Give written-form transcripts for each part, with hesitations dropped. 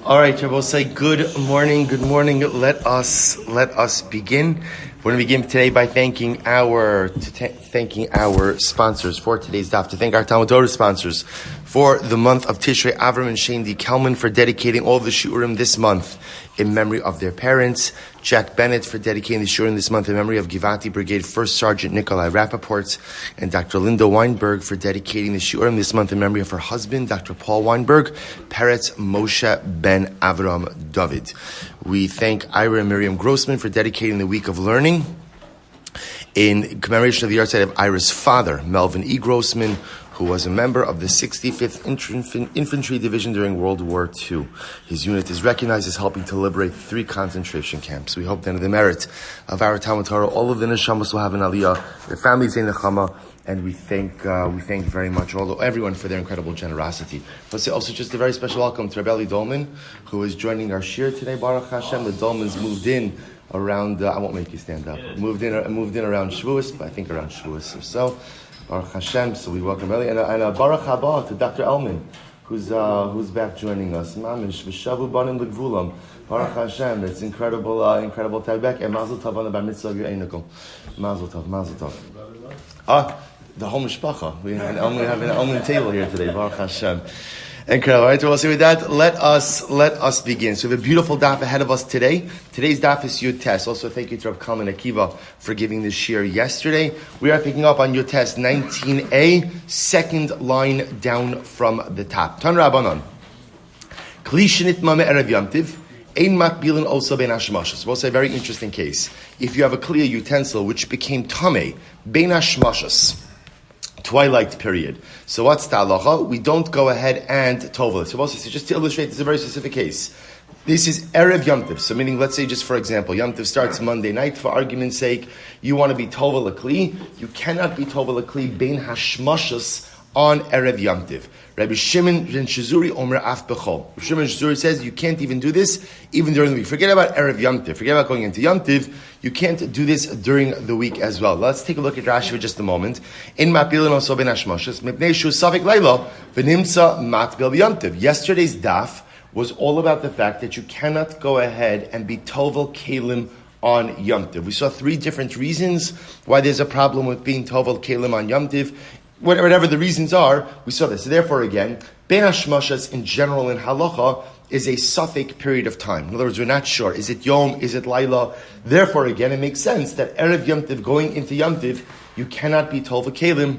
All right, we'll say good morning. Let us begin. We're going to begin today by thanking our sponsors for today's daf. To thank our Talmud Torah sponsors for the month of Tishrei, Avraham and Shaindy Kelman for dedicating all the shiurim this month in memory of their parents. Jack Bennett for dedicating the shiurim this month in memory of Givati Brigade First Sergeant Nikolai Rappaport, and Dr. Linda Weinberg for dedicating the shiurim this month in memory of her husband, Dr. Paul Weinberg, Peretz Moshe Ben Avraham David. We thank Ira Miriam Grossman for dedicating the week of learning in commemoration of the Yahrzeit of Ira's father, Melvin E. Grossman, who was a member of the 65th Infantry Division during World War II. His unit is recognized as helping to liberate 3 concentration camps. We hope that in the merit of our Talmud Torah, all of the neshamas will have an aliyah, their families in nechama, and we thank very much everyone for their incredible generosity. Let's say also just a very special welcome to Rabbi Dolman, who is joining our shir today. Baruch Hashem, the Dolmans moved in around, I won't make you stand up, moved in around Shavuos, but I think around Shavuos or so. Baruch Hashem, so we welcome Eli, and Baruch Haba to Dr. Elman, who's back joining us. Mamish v'shavu banim l'gvulam. Baruch Hashem, it's incredible to have back. And Mazel Tov on the Bar Mitzvah of your Einikel. Mazel Tov. The whole mishpacha. We have an Elman table here today. Baruch Hashem. Incredible. All right, so we'll see with that. Let us begin. So we have a beautiful daf ahead of us today. Today's daf is Yud Tes. Also, thank you to Rav Kalman Akiva for giving this shir yesterday. We are picking up on Yud Tes 19a, second line down from the top. Tan Rabbanon. Kli shenit mame erev yamtiv. Ein makbilin also ben hashmashas. We'll say a very interesting case. If you have a clear utensil which became tameh ben hashmashas, twilight period. So what's the halacha? We don't go ahead and tovel it. So also, just to illustrate, this is a very specific case. This is Erev Yom Tov. So meaning, let's say just for example, Yom Tov starts Monday night. For argument's sake, you want to be tovel a kli. You cannot be tovel a kli bein hashmashas on Erev Yom Tov. Rabbi Shimon ben Shizuri Omer Af Bechol. Rabbi Shimon ben Shizuri says you can't even do this even during the week. Forget about Erev Yom Tov. Forget about going into Yom Tov. You can't do this during the week as well. Let's take a look at Rashi for just a moment. In Mapilin also ben Hashmashas Mipnei Shu Savik Laila V'Nimsa Matbil Yom Tov. Yesterday's daf was all about the fact that you cannot go ahead and be Tovel Kalim on Yom Tov. We saw 3 different reasons why there's a problem with being Tovel Kalim on Yom Tov. Whatever the reasons are, we saw this. So therefore, again, Ben Hashmashas in general in halacha is a suffix period of time. In other words, we're not sure. Is it Yom? Is it Laila? Therefore, again, it makes sense that Erev Yom Tiv, going into Yom Tiv, you cannot be Tov Kalim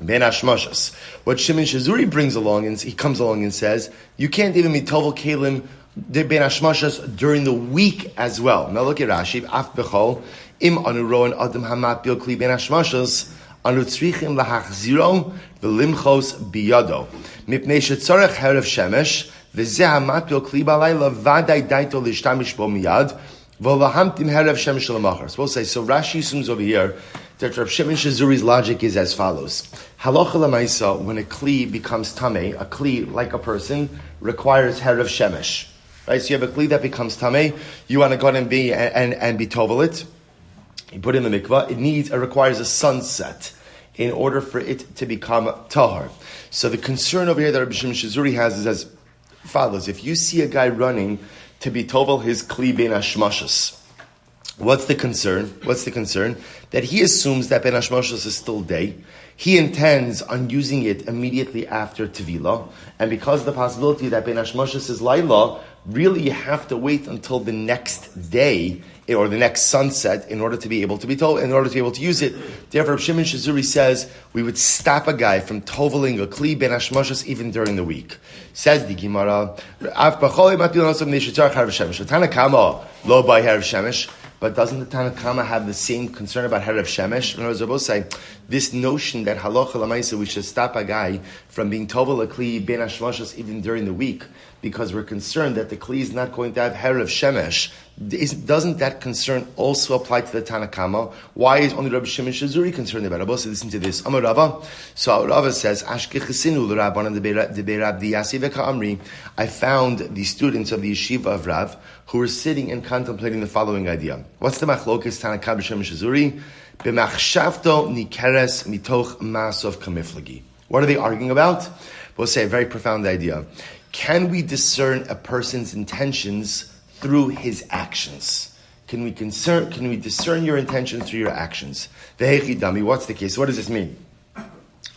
Ben Hashmashas. What Shimon Shizuri brings along, and he comes along and says, you can't even be Tov Kalim Ben Hashmashas during the week as well. Now look at Rashi. Af Bechol, Im Anuroan Adam Hamat Bil Kli Ben Hashmashas, Anutzrichim lahachziro v'limchos biyado. Mipnei shetzorech herav shemesh v'zeh hamatbil kli balayla v'adai daito l'shtamish bo miyad v'lahamtim herav shemesh l'machar. So we'll say, so Rashi assumes over here that Rav Shimon Shizuri's logic is as follows. Halacha l'maisa, when a kli becomes tameh, a kli, like a person, requires herav shemesh. Right? So you have a kli that becomes tameh, you want to go ahead and be tovel it. You put it in the mikvah, it requires a sunset in order for it to become tahar. So the concern over here that Rabbi Shimon Shizuri has is as follows. If you see a guy running to be tovel his kli ben hashmashas, what's the concern? That he assumes that ben hashmashas is still day. He intends on using it immediately after Tevilah, and because of the possibility that ben hashmashas is laila, really you have to wait until the next day or the next sunset in order to be able to be told, in order to be able to use it. Therefore, Shimon Shizuri says we would stop a guy from toveling a kli ben hashmashas even during the week. Says the Gemara, Tanakama lo by herav shemesh. But doesn't the Tanakama have the same concern about herav shemesh? In other words, I both say this notion that halacha l'maisa we should stop a guy from being tovel a kli ben hashmashas even during the week because we're concerned that the kli is not going to have herav shemesh. Doesn't that concern also apply to the Tanakama? Why is only Rabbi Shimon Shizuri concerned about it? Rabbi, listen to this. Amar Rava. So Rava says, Ashkechesinu l'Rabbanan debeirab diyasi v'ka'amri. I found the students of the yeshiva of Rav who were sitting and contemplating the following idea. What's the machlokes Tanakama Shimon Shizuri? B'machshavto nikeres mitoch masov kamiflagi. What are they arguing about? We'll say a very profound idea. Can we discern a person's intentions through his actions? Can we discern your intentions through your actions? Vehechidami, what's the case? What does this mean?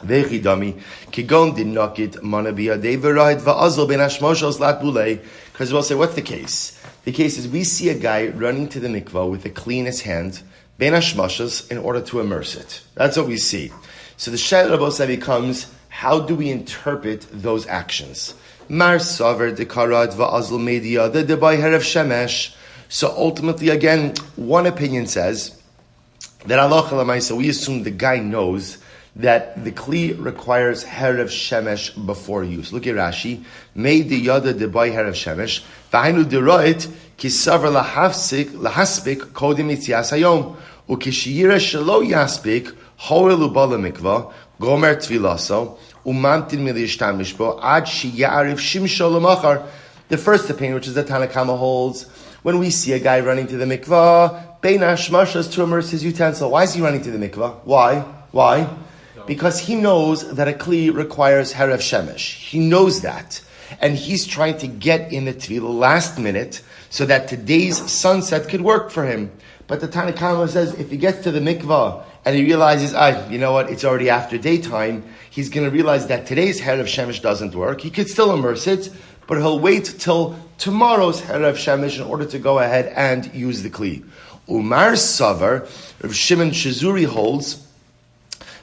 Vehechidami, kigon dinokit manabia deverayit va'azol ben hashmoshos lat bulei. Because we'll say, what's the case? The case is we see a guy running to the mikvah with a kli in his hand, ben hashmoshos, in order to immerse it. That's what we see. So the shaila Rabosai becomes, how do we interpret those actions? Mar saver dekarat va'azol media the debai herav shemesh. So ultimately, again, one opinion says that halacha l'maisa, we assume the guy knows that the kli requires herav shemesh before use. Look at Rashi. Mei di yada debai herav shemesh v'hainu deroit ki saver lahaspik kodim yitzias hayom ukishiyira shelo yaspik hoel ubala mikvah gomer tvilaso umantin milishtam bo ad shiyariv shimsho lemachar. The first opinion, which is the Tanna Kama holds, when we see a guy running to the mikvah, bein hashmashas, to immerse his utensil. Why is he running to the mikvah? Why? Because he knows that a kli requires herav shemesh. He knows that. And he's trying to get in the tefillah last minute so that today's sunset could work for him. But the Tanna Kama says if he gets to the mikvah and he realizes, you know what, it's already after daytime, he's going to realize that today's herav shemesh doesn't work. He could still immerse it, but he'll wait till tomorrow's herav shemesh in order to go ahead and use the kli. Umar Savar, Rav Shimon Shizuri holds,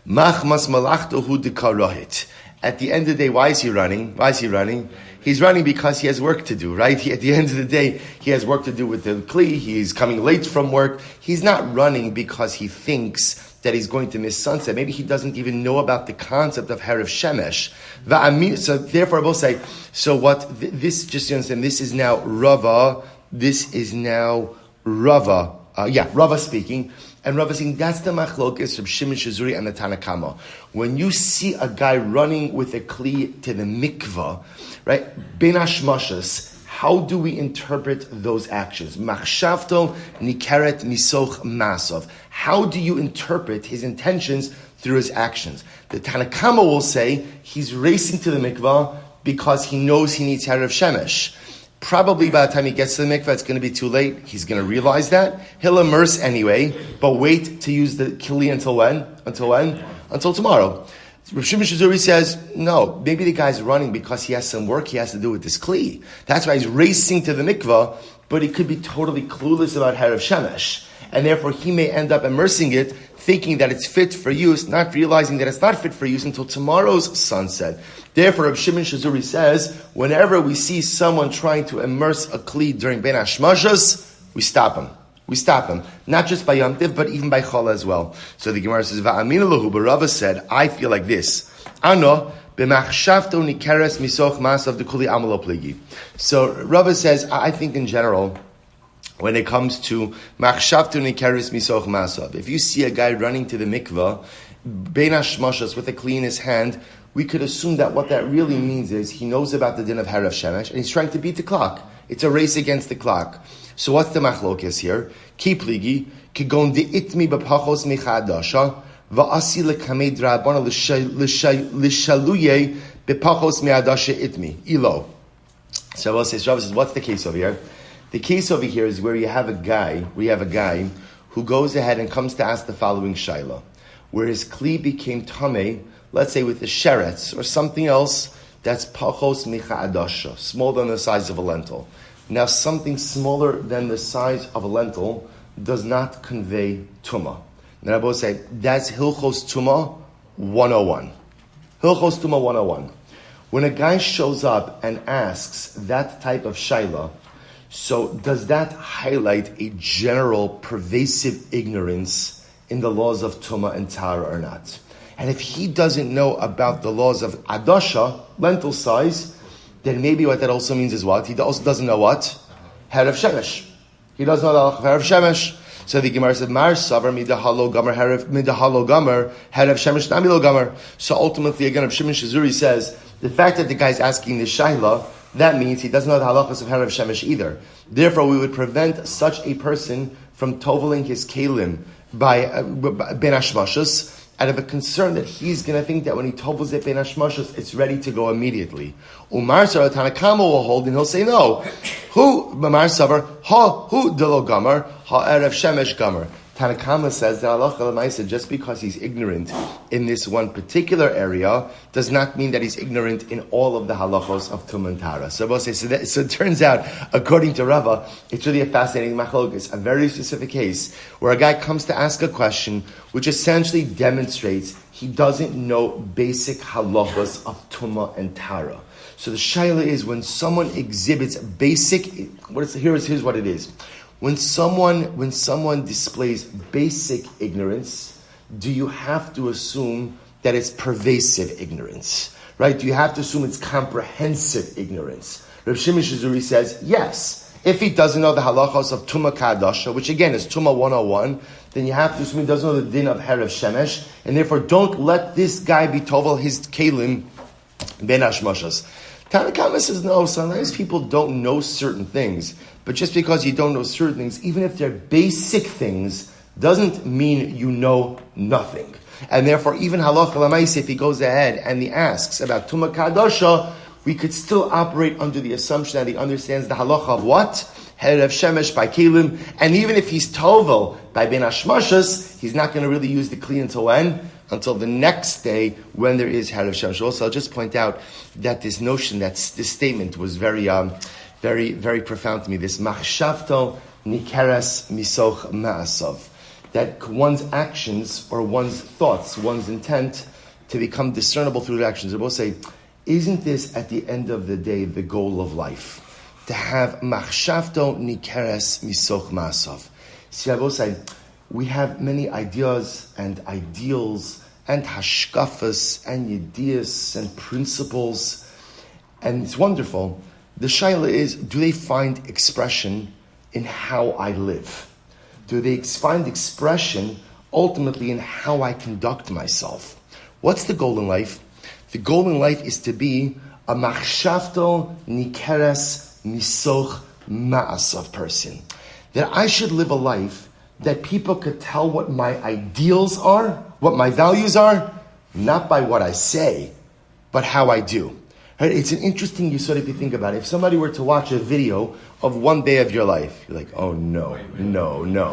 Machmas malachtohu dekarohit. At the end of the day, why is he running? He's running because he has work to do, right? At the end of the day, he has work to do with the kli. He's coming late from work. He's not running because he thinks that he's going to miss sunset. Maybe he doesn't even know about the concept of herav shemesh. So therefore, I will say, so what this, just to understand, this is now Rava. This is now Rava. Rava speaking. And Rava saying, that's the machlokes of Shimon Shizuri and the Tanna Kama. When you see a guy running with a kli to the mikvah, right? Ben hashmashas, how do we interpret those actions? Machshavto nikeret misoch masov. How do you interpret his intentions through his actions? The Tanna Kama will say he's racing to the mikvah because he knows he needs herav shemesh. Probably by the time he gets to the mikvah, it's going to be too late. He's going to realize that. He'll immerse anyway, but wait to use the kli until when? Until tomorrow. Rav Shimon Shizuri says, no, maybe the guy's running because he has some work he has to do with this kli. That's why he's racing to the mikvah, but he could be totally clueless about herav shemesh. And therefore he may end up immersing it, thinking that it's fit for use, not realizing that it's not fit for use until tomorrow's sunset. Therefore, Rav Shimon Shizuri says, whenever we see someone trying to immerse a kli during Ben Hashmashas, we stop him. Not just by Yom Tiv, but even by Chol as well. So the Gemara says, Va'amina lahu, but Rava said, I feel like this. Ano, b'machshavto nikeres misoch masav dekuli amalo pligi. So Rava says, I think in general, when it comes to machshavto nikeres misoch masav, if you see a guy running to the mikvah, Ben Hashmashas with a kli in his hand, we could assume that what that really means is he knows about the din of herav shemesh and he's trying to beat the clock. It's a race against the clock. So what's the machlokes here? Ki pligi, kigon de'itmi b'pachos michadasha, va'asi lekamei drabana l'shaluye b'pachos mi'adasha itmi. Ilo. So Rabbi says, what's the case over here? The case over here is where we have a guy who goes ahead and comes to ask the following shaila, where his kli became tameh, let's say with a sheretz or something else that's pachos micha adasha, smaller than the size of a lentil. Now, something smaller than the size of a lentil does not convey tumah. Now, I will say that's Hilchos Tumah 101. Hilchos Tumah 101. When a guy shows up and asks that type of shaila, so does that highlight a general pervasive ignorance in the laws of tumah and tara or not? And if he doesn't know about the laws of adasha, lentil size, then maybe what that also means is what? He also doesn't know what? Herav shemesh. He doesn't know the halacha of herav shemesh. So the Gemara said, Mar savar midahalo gamer herav shemesh namilo gamer. So ultimately, again, Rav Shimon Shizuri says, the fact that the guy's asking the shayla, that means he doesn't know the halachas of herav shemesh either. Therefore, we would prevent such a person from toveling his kalim by ben hashmashus, out of a concern that he's going to think that when he tovels it ben hashmashos, it's ready to go immediately. Umar Sar Tanakama will hold and he'll say no. Who Mamar Savar who Delo Gamar ha Erev Shemesh Gamar. Tanakama says that Allah Lamaisa, just because he's ignorant in this one particular area, does not mean that he's ignorant in all of the halachos of Tum and Tara. So it turns out, according to Rava, it's really a fascinating machlokes, a very specific case where a guy comes to ask a question which essentially demonstrates he doesn't know basic halachos of Tumah and Tara. So the shaila is, when someone exhibits basic, here's what it is. When someone displays basic ignorance, do you have to assume that it's pervasive ignorance? Right? Do you have to assume it's comprehensive ignorance? Rav Shimon Shizuri says, yes. If he doesn't know the halachos of Tumah Kadasha, which again is Tumah 101, then you have to assume he doesn't know the din of Herav Shemesh, and therefore don't let this guy be tovel his kelim ben hashmashas. Tanakama says, no, sometimes people don't know certain things. But just because you don't know certain things, even if they're basic things, doesn't mean you know nothing. And therefore, even halacha l'maaseh, if he goes ahead and he asks about Tumah Kadasha, we could still operate under the assumption that he understands the halacha of what? Herav Shemesh by Kelim. And even if he's tovel by Ben Hashmashas, he's not going to really use the kli until when? Until the next day when there is Herav Shemesh. Also, I'll just point out that this notion, this statement was very, very profound to me. This machshavto nikeres misoch ma'asav. That one's actions or one's thoughts, one's intent to become discernible through the actions. They both say, isn't this at the end of the day the goal of life? To have machshavto nikeres misoch ma'asav. See, I both say, we have many ideas and ideals and hashkafas and yedias and principles, and it's wonderful. The shaila is, do they find expression in how I live? Do they find expression ultimately in how I conduct myself? What's the goal in life? The goal in life is to be a machshavto nikeres misoch ma'asav person. That I should live a life that people could tell what my ideals are, what my values are, not by what I say, but how I do. Right? It's an interesting yesod if you think about it. If somebody were to watch a video of one day of your life, you're like, oh no,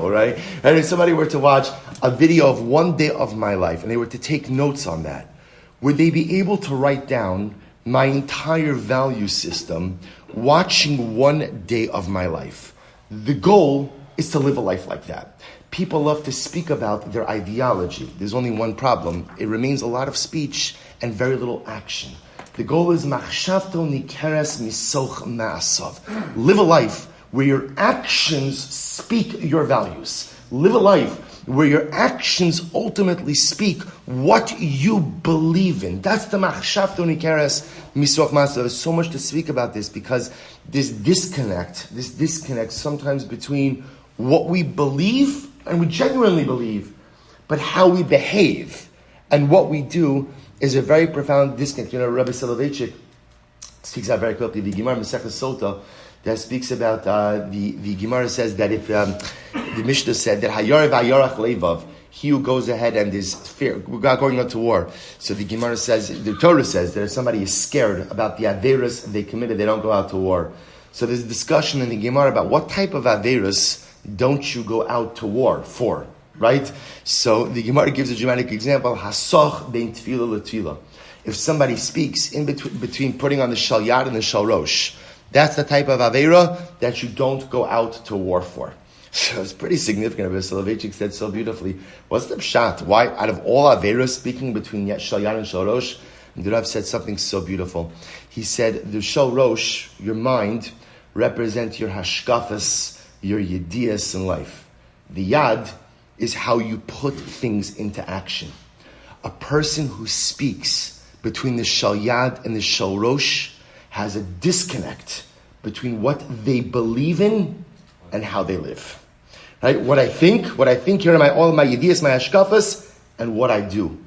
right? And if somebody were to watch a video of one day of my life and they were to take notes on that, would they be able to write down my entire value system watching one day of my life? The goal is to live a life like that. People love to speak about their ideology. There's only one problem. It remains a lot of speech and very little action. The goal is machshavto nikeres misoch ma'asav. Live a life where your actions speak your values. Live a life where your actions ultimately speak what you believe in. That's the machshavto nikeres misoch ma'asav. There's so much to speak about this because this disconnect sometimes between what we believe and we genuinely believe, but how we behave and what we do is a very profound disconnect. You know, Rabbi Soloveitchik speaks out very quickly. The Gemara Masechah Sota that speaks about the Gemara says that if the Mishnah said that Hayar v'Hayarach Levav, he who goes ahead and is fear, we're going out to war. So the Gemara says, the Torah says that if somebody is scared about the Averis they committed, they don't go out to war. So there's a discussion in the Gemara about what type of Averis don't you go out to war for. Right? So the Gemara gives a dramatic example. Hasoch bein tefillah letefillah. If somebody speaks in between putting on the shal yad and the shal rosh, that's the type of avera that you don't go out to war for. So it's pretty significant. Rabbi Soloveitchik said so beautifully. What's the pshat? Why, out of all averas speaking between shal yad and shal rosh, the Rav said something so beautiful. He said the shal rosh, your mind, represents your hashkafas, your yedias in life. The yad is how you put things into action. A person who speaks between the shal yad and the shal rosh has a disconnect between what they believe in and how they live. Right? What I think here are all of my yedias, my hashkafas, and what I do.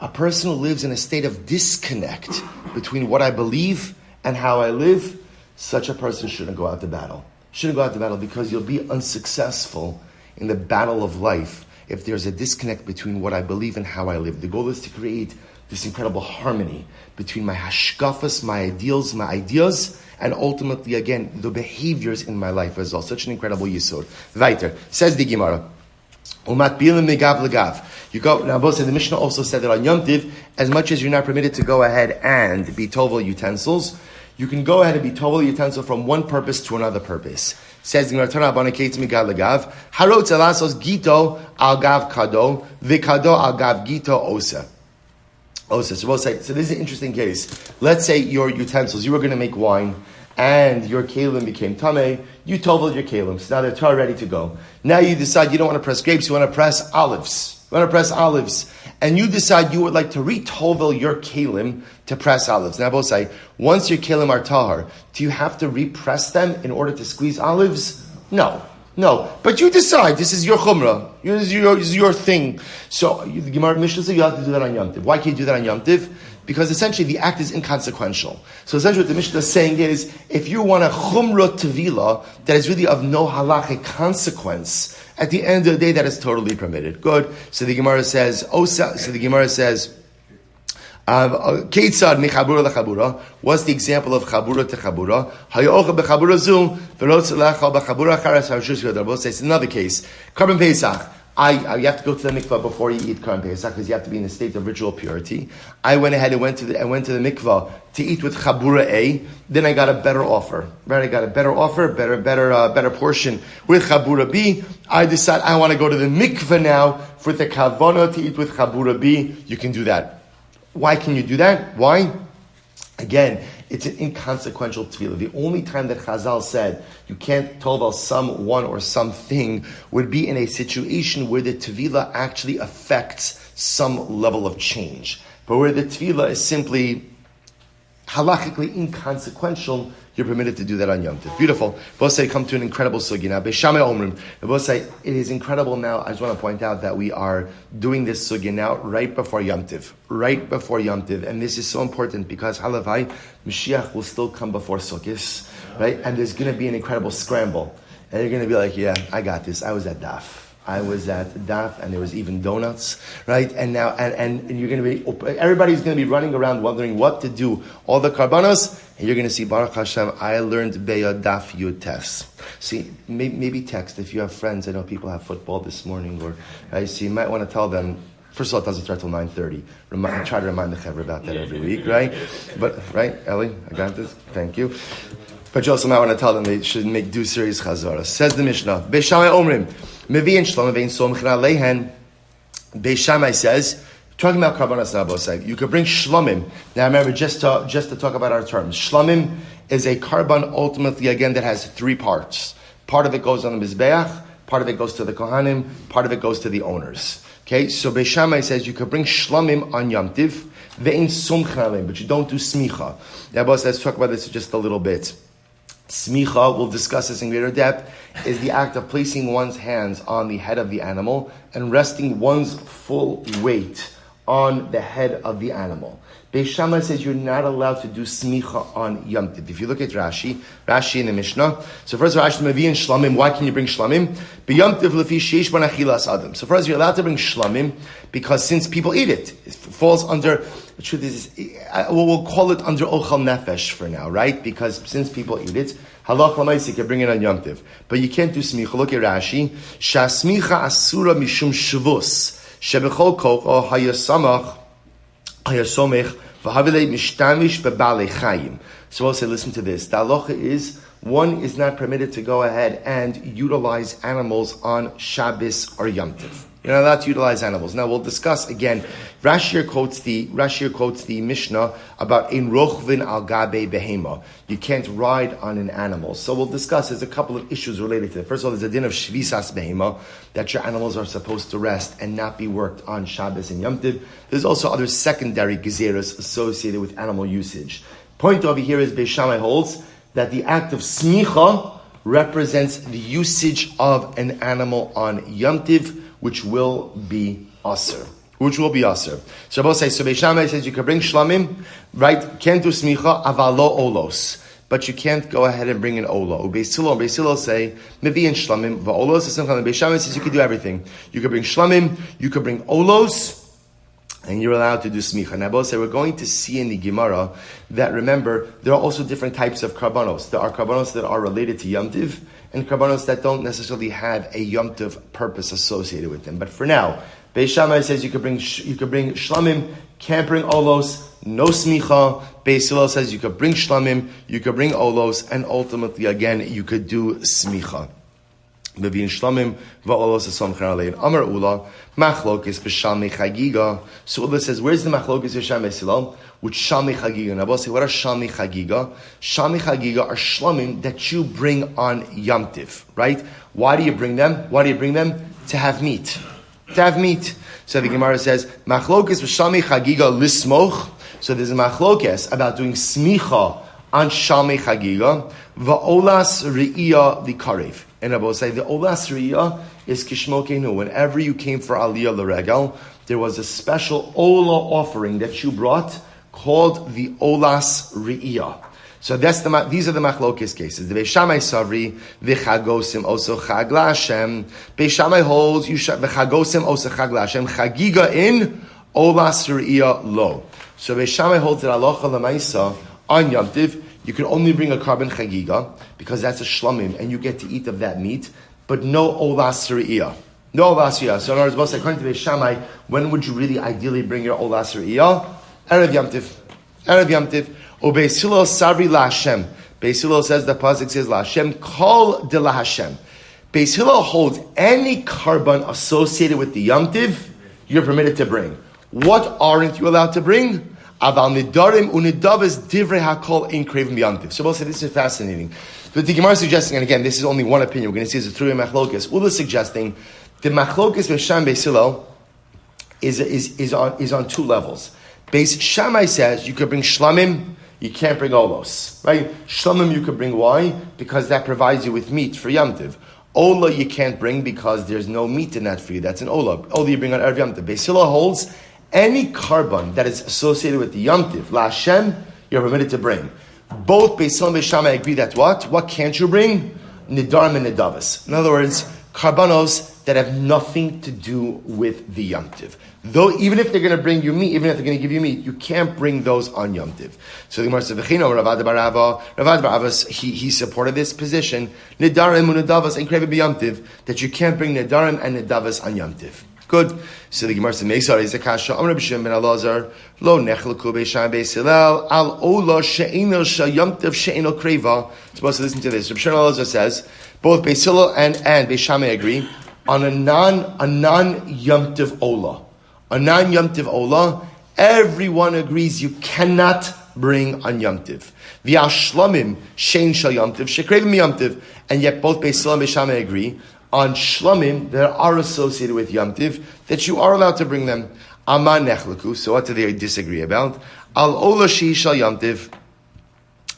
A person who lives in a state of disconnect between what I believe and how I live, such a person shouldn't go out to battle. Shouldn't go out to battle because you'll be unsuccessful in the battle of life if there's a disconnect between what I believe and how I live. The goal is to create this incredible harmony between my hashkafas, my ideals, my ideas, and ultimately, again, the behaviors in my life as well. Such an incredible yisod. Weiter. Says the Gemara. Umat bilim megav legav. You go, now both said the Mishnah also said that on Yom Tiv, as much as you're not permitted to go ahead and be tovel utensils, you can go ahead and be tovel utensil from one purpose to another purpose. Says the Gemara, Torah abana keitz megav legav. Harot zelasos gito al gav kado, vikado al gav gito osa. So this is an interesting case. Let's say your utensils, you were going to make wine, and your kalim became tameh, you toveled your kalim, so now they're tar ready to go. Now you decide you don't want to press grapes, you want to press olives. And you decide you would like to retovel your kalim to press olives. Now both say, once your kalim are tahar, do you have to repress them in order to squeeze olives? No. But you decide, this is your chumrah, this is your thing. So the Gemara Mishnah says you have to do that on Yom Tiv. Why can't you do that on Yom Tiv? Because essentially the act is inconsequential. So essentially what the Mishnah is saying is, if you want a chumrah tevila that is really of no halachic consequence, at the end of the day that is totally permitted. Good. So the Gemara says, Keitzad mechabura lechabura. What's the example of chabura to chabura? Hayocha bechabura zu v'lo tzelecha bechabura charas harshus v'darbo. It's another case. Karban Pesach. You have to go to the mikvah before you eat Karban Pesach because you have to be in a state of ritual purity. I went ahead and went to the mikvah to eat with chabura A. Then I got a better offer. Right? I got a better offer, better portion with chabura B. I decide I want to go to the mikvah now for the kavana to eat with chabura B. You can do that. Why can you do that? Why? Again, it's an inconsequential tefillah. The only time that Chazal said you can't tovel someone or something would be in a situation where the tefillah actually affects some level of change. But where the tefillah is simply halachically inconsequential, you're permitted to do that on Yom Tov. Beautiful. Both say come to an incredible sugi. Now, Beishamai Omrim. Both say it is incredible now. I just want to point out that we are doing this sugi now right before Yom Tov. And this is so important because Halavai, Mashiach will still come before Sukkot, right? And there's going to be an incredible scramble. And you're going to be like, yeah, I got this. I was at Daf, and there was even donuts, right? And now, and you're going to be, everybody's going to be running around wondering what to do. All the karbanos, and you're going to see, Baruch Hashem, I learned Beya Daf Yud Tes. See, maybe text if you have friends. I know people have football this morning, or so you might want to tell them. First of all, it doesn't start till 9:30. Try to remind the Chaver about that every week, right? But right, Ellie, I got this. Thank you. But you also might want to tell them they should do serious chazara. Says the Mishnah, Beishamai Omrim, Mevi'in Shlom Vein Somchin Aleihen. Beishamai says, talking about karbanas nabosai, you could bring shlomim. Now remember, just to talk about our terms, shlomim is a karban ultimately again that has three parts. Part of it goes on the mizbeach, part of it goes to the kohanim, part of it goes to the owners. Okay, so Beishamai says you could bring shlomim on Yom Tiv, ve'in Somchin Aleihen, but you don't do smicha. Now, boss, let's talk about this just a little bit. Smicha, we'll discuss this in greater depth, is the act of placing one's hands on the head of the animal and resting one's full weight on the head of the animal. Beis Shammai says you're not allowed to do smicha on Yom Tov. If you look at Rashi in the Mishnah, so first Rashi Mevi'in shlamim. Why can you bring shlamim? B'Yom Tov lefi sheish ban achilas adam. So first you're allowed to bring shlamim because since people eat it falls under. The truth is, we'll call it under ochal nefesh for now, right? Because since people eat it, halach l'maisi you can bring it on Yom Tov, but you can't do smicha. Look at Rashi. Shasmicha asura mishum shvus shebechol kocho hayasamach. So we'll say, listen to this. The halacha is, one is not permitted to go ahead and utilize animals on Shabbos or Yom Tov. You're not allowed to utilize animals. Now we'll discuss again. Rashi quotes the Mishnah about ein rochvin al gabe behema. You can't ride on an animal. So we'll discuss. There's a couple of issues related to it. First of all, there's a din of shvisas behema that your animals are supposed to rest and not be worked on Shabbos and Yom Tov. There's also other secondary gezeros associated with animal usage. Point over here is Beis Shammai holds that the act of smicha represents the usage of an animal on Yom Tov, which will be aser. So Beis Shammai says you can bring shlamim, right? Can't do smicha, avalo olos. but you can't go ahead and bring an ola. Beis Hillel say mevi and shlamim. Va'olos is something. Beis Shammai says you could do everything. You could bring shlamim, you could bring olos, and you're allowed to do smicha. Now, both say we're going to see in the Gemara that, remember, there are also different types of karbanos. There are karbanos that are related to Yom Tiv, and karbanos that don't necessarily have a Yom Tiv purpose associated with them. But for now, Beis Shammai says you could bring shlamim, can't bring olos, no smicha. Beis Hillel says you could bring shlamim, you could bring olos, and ultimately, again, you could do smicha. Mevi and shlamim va'olos esomcher alein. Amar Ula machlokes b'shalmei chagiga. So Ula says, where's the machlokes b'shalmei Beis Hillel? With shalmei chagiga. Now, we'll say, what are shalmei chagiga? Shalmei chagiga are shlamim that you bring on Yom Tiv, right? Why do you bring them? To have meat. So the Gemara says, machlokes b'shalmei chagiga lismoch. So there's a machlokes about doing smicha on shalmei chagiga. Va'olas re'iyah the karev. And I will say the olas re'iyah is kishmokenu. Whenever you came for aliyah l'regel, there was a special ola offering that you brought called the olas re'iyah. So these are the machlokes cases. The Beis Shammai savri v'chagosim oso chag la'Hashem. Beis Shammai holds v'chagosim oso chag la'Hashem. Chagiga in, olas re'iyah lo. So Beis Shammai holds that halacha l'maisa on Yom Tiv, you can only bring a carbon chagiga because that's a shlamim and you get to eat of that meat, but no olas re'iyah. No olas re'iyah. So in other words, according to Beis Shammai, when would you really ideally bring your olas re'iyah? Erev Yom Tiv. O Beis Hillel savri la'Hashem. Beis Hillel says, the pasuk says la'Hashem, kol de la'Hashem. Beis Hillel holds any carbon associated with the Yom Tiv, you're permitted to bring. What aren't you allowed to bring? Aval nidarim unidavas divrei hakol in krevim yantiv. So we'll say this is fascinating. But the Gemara is suggesting, and again, this is only one opinion. We're going to see it's a three machlokes. Ula is suggesting the machlokes Beis Shammai Beis Hillel is on two levels. Beis Shammai says you could bring shlamim, you can't bring olos, right? Shlamim you could bring. Why? Because that provides you with meat for Yom Tiv. Ola you can't bring because there's no meat in that for you. That's an ola. Ola you bring on Erev Yom Tiv. Beis Hillel holds any carbon that is associated with the Yom Tiv, la'Hashem, you're permitted to bring. Both Beis Hillel and Beis Shammai agree that what? What can't you bring? Nidarim and nidavas. In other words, carbonos that have nothing to do with the Yom Tiv. Though, even if they're going to bring you meat, even if they're going to give you meat, you can't bring those on Yom Tiv. So the Gemara says, Ravad Barava, he supported this position, Nidarim and nidavas and krevim Yom Tiv, that you can't bring Nidarim and nidavas on Yom Tiv. Good. So the Gemara says, Meisar is a kasha. Amr b'Shem ben Elazar lo nechleku Beis Shammai Beis Hillel al ola she'eno sheyom tiv she'eno kreva. Supposed to listen to this. Rabbi Shimon ben Elazar says both Beis Hillel and Beis Shammai agree on a non Yom Tiv ola. A non Yom Tiv ola. Everyone agrees you cannot bring on Yom Tiv. V'al shlamim she'en shel Yom Tiv she'krevim Yom Tiv. And yet both Beis Hillel and Beis Shammai agree on shlamim that are associated with Yom Tiv, that you are allowed to bring them. Aman nechleku. So what do they disagree about? Al ola she'i shel Yom Tiv.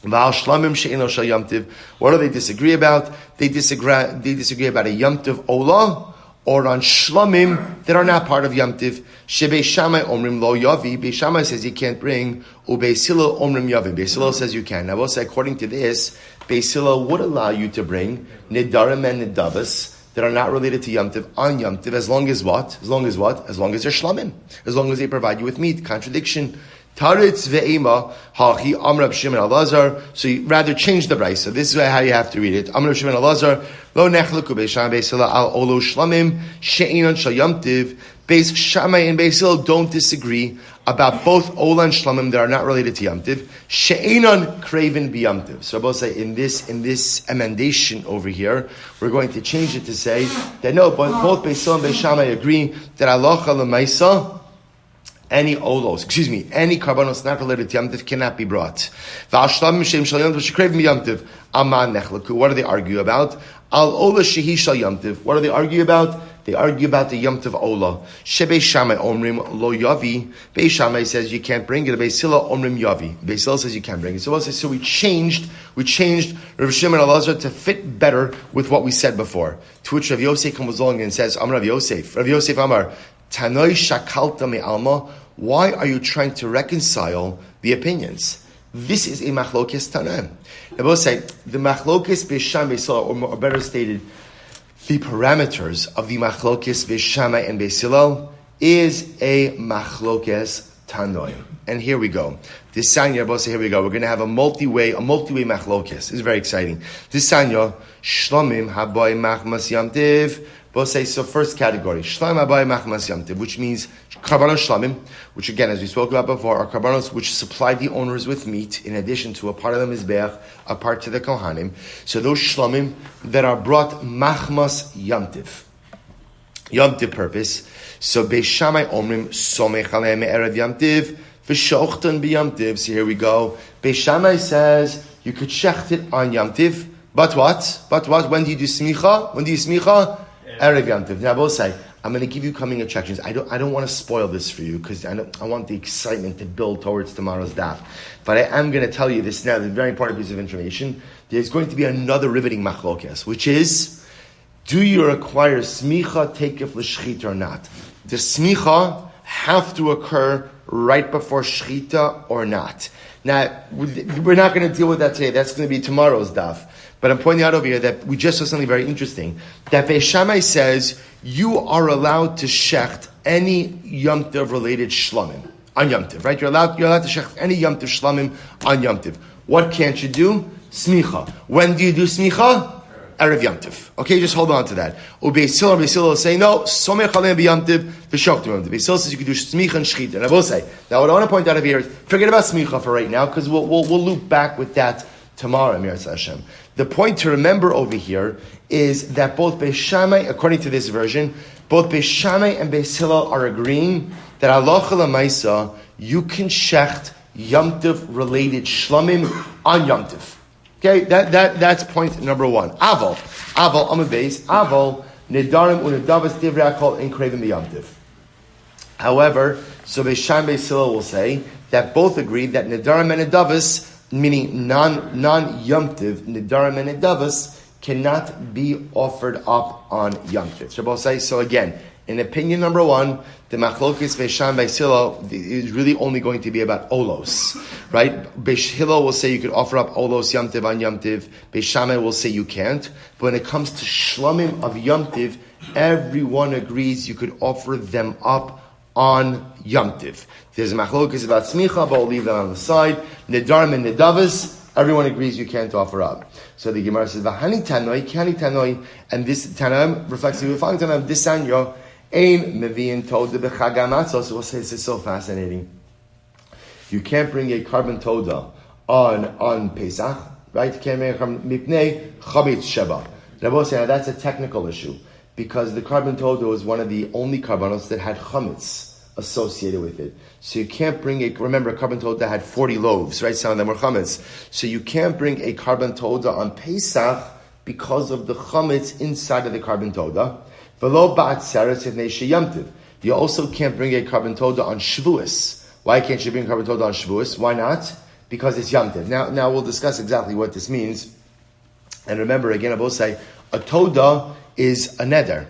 V'al shlamim she'eno shel Yom Tiv. What do they disagree about? They disagree about a Yom Tiv ola, or on shlamim that are not part of Yom Tiv. Beis Shammai omrim lo yavi. Beis Shammai says you can't bring. Beis Hillel omrim yavi. Beis Hillel says you can. Now we'll say according to this, Beis Hillel would allow you to bring nidarim and nidavas that are not related to Yom Tiv on Yom Tiv, as long as what? As long as they're shlamim. As long as they provide you with meat. Contradiction. Taritz ve'ema hachi amr Reb Shimon Elazar. So you rather change the brayso. So this is how you have to read it. Amr Reb Shimon Elazar lo nechleku Beis Shammai Beis Hillel al olo shlamim she'inon shel Yom Tiv. Beis Shammai and Beis Hillel don't disagree about both ola and shlamim that are not related to Yom Tiv. She'inon kreven b'Yom Tiv. So I will say in this emendation over here, we're going to change it to say that no, but both Beis Hillel and Beis Shammai agree that halacha l'maisa, any carbonos not related to Yom Tiv cannot be brought. What do they argue about? Al ola shehi shal Yom Tiv. What do they argue about? They argue about the Yom Tiv ola. Beis Shammai omrim lo yavi. Beis Shammai says you can't bring it. Beis Hillel omrim yavi. Beis Hillel says you can bring it. So we changed Rav Shimon Elazar to fit better with what we said before. To which Rav Yosef comes along and says, Amar Rav Yosef Amar, Tanoi shakalta me alma. Why are you trying to reconcile the opinions? This is a machlokes Tanaim. They both say the machlokes Beisham Beisilal, or better stated, the parameters of the machlokes Beishamai and Beisilal is a machlokes Tanoim. And here we go. This Sanya, both say here we go. We're going to have a multi-way machlokes. This is very exciting. This Sanya, Shlomim Haboy Machmas Yamtiv. Both say, so first category, Shlom Haboy Machmas Yamtiv, which means Karbanos Shlomim, which again, as we spoke about before, are Karbanos which supply the owners with meat, in addition to a part of the Mizbeach, a part to the Kohanim. So those Shlomim that are brought Machmas Yamtiv purpose. So Beishamai Omrim Somech Aleim Erev Yamtiv, V'shochten B'Yamtiv. So here we go. Beishamai says, you could shecht it on Yamtiv, but what? When do you do Smicha? Erev Yamtiv. Now, both say, I'm going to give you coming attractions. I don't want to spoil this for you because I want the excitement to build towards tomorrow's daf. But I am going to tell you this now, the very important piece of information. There's going to be another riveting machlokes, which is, do you require smicha takef l'shchita or not? Does smicha have to occur right before shchita or not? Now, we're not going to deal with that today. That's going to be tomorrow's daf. But I'm pointing out over here that we just saw something very interesting. That Beis Shammai says you are allowed to shecht any Yom Tov related shlomim on Yom Tov, right? You're allowed to shecht any Yom Tov shlomim on Yom Tov. What can't you do? Smicha. When do you do smicha? Erev Yom Tov. Okay, just hold on to that. Beis Hillel will say no. Somech aleim b'Yom Tov v'shoktim Yom Tov. Beis Hillel says you can do smicha and shchita. And I will say now what I want to point out over here is forget about smicha for right now because we'll loop back with that tomorrow. Yahrzeit Hashem. The point to remember over here is that both Beis Shammai, according to this version, both Beis Shammai and Beis Hillel are agreeing that halacha l'maisa you can shecht Yom Tov related shlomim on Yom Tov. Okay, that's point number one. Aval amud beis aval nedarim unedavas divrei hakol in craven b'Yom Tov. However, so Beis Shammai Beis Hillel will say that both agree that nedarim and nedavas, meaning non Yom Tov, Nidarim and Nedavas, cannot be offered up on Yom Tov. Shabbos say, so again, in opinion number one, the Machlokes Beis Shammai Beis Hillel is really only going to be about Olos, right? Beis Hillel will say you could offer up Olos Yom Tov on Yom Tov. Beis Shammai will say you can't. But when it comes to Shlomim of Yom Tov, everyone agrees you could offer them up on Yom Tov. There's a machlokes about smicha, but we'll leave that on the side. Nedarim and nedavas, everyone agrees you can't offer up. So the Gemara says, "V'hani tanoi, kani tanoi," and this Tanaim reflects the following Tanaim. This sanyo ein meviin toda b'chag hamatzos. So we'll say this is so fascinating. You can't bring a carbon toda on Pesach, right? You can't bring a carbon mipnei chametz sheba. Rabbi say that's a technical issue because the carbon toda was one of the only carbonos that had chametz associated with it. So you can't bring remember a carbon toda had 40 loaves, right? Some of them were chametz. So you can't bring a carbon toda on Pesach because of the chametz inside of the carbon toda. You also can't bring a carbon toda on Shavuos. Why can't you bring carbon toda on Shavuos? Why not? Because it's Yom Tov. Now we'll discuss exactly what this means. And remember again, I will say, a toda is a neder.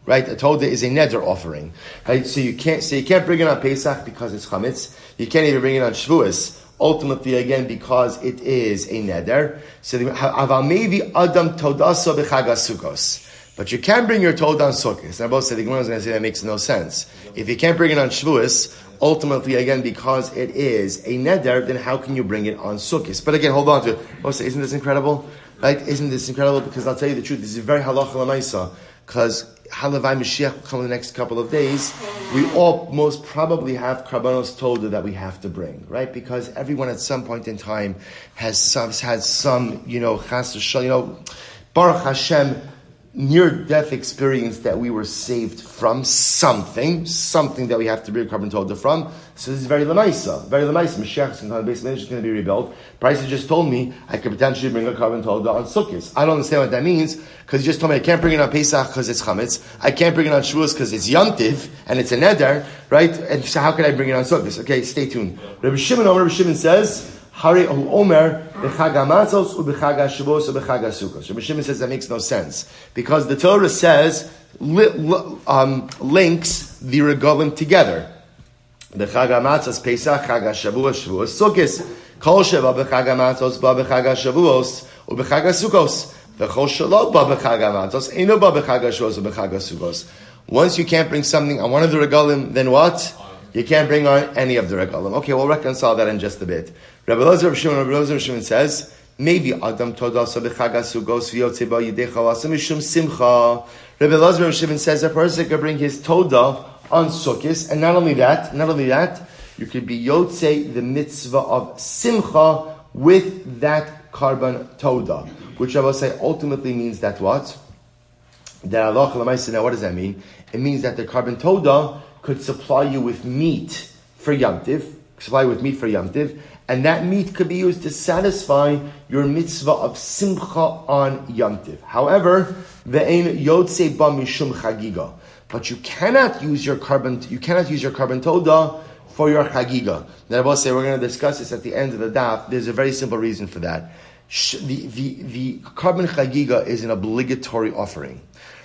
Right, a toda is a neder offering. Right, so you can't bring it on Pesach because it's chametz. You can't even bring it on Shavuos. Ultimately, again, because it is a neder. So aval mevi adam todaso b'chag Sukkos. But you can bring your toda on Sukkos. And I both said the Gemara is going to say that makes no sense. If you can't bring it on Shavuos, ultimately, again, because it is a neder, then how can you bring it on Sukkos? But again, hold on to it. Both say, isn't this incredible? Right? Isn't this incredible? Because I'll tell you the truth. This is very halacha l'maisa. Because Halavai Mashiach will come in the next couple of days. We all most probably have karbanos toda that we have to bring, right? Because everyone at some point in time had some, chas v'shal, Baruch Hashem, near-death experience that we were saved from something that we have to bring carbon toda from. So this is very lemaisa. Mashiach is going to be rebuilt. Bryce just told me I could potentially bring a carbon toda on Sukkot. I don't understand what that means because he just told me I can't bring it on Pesach because it's chametz. I can't bring it on Shavuos because it's Yom Tiv and it's a neder, right? And so how can I bring it on Sukkot? Okay, stay tuned. Rabbi Shimon says, Hari Omer b'chag hamatzos u'b'chag Shavuos u'b'chag Sukkos. Rabbi Shimon says that makes no sense because the Torah says links the regalim together. B'chag hamatzos Pesach, chag Shavuos, Shavuos, Sukkos. Kol sheba b'chag hamatzos ba b'chag hashavuos u'b'chag hasukos. V'chol shelo ba b'chag hamatzos eino ba b'chag hashavuos u'b'chag hasukos. Once you can't bring something on one of the regalim, then what? You can't bring on any of the regalim. Okay, we'll reconcile that in just a bit. Rabbi Elazar Rav Shimon says, maybe Adam Todasa b'chag hasugos v'yotze ba yidei chavasa mishum simcha. Rabbi Elazar Rav Shimon says a person could bring his Todah on Sukkot, and not only that, you could be yotze the mitzvah of simcha with that carbon Todah, which I will say ultimately means that what? That Allah Lamaisa. Now, what does that mean? It means that the carbon Todah could supply you with meat for Yom Tiv, and that meat could be used to satisfy your mitzvah of simcha on Yom Tiv. However, ve'ein yotze ba mishum chagiga. But you cannot use your carbon Todah for your chagiga. Now, I will say we're going to discuss this at the end of the daf. There's a very simple reason for that. The carbon chagiga is an obligatory offering.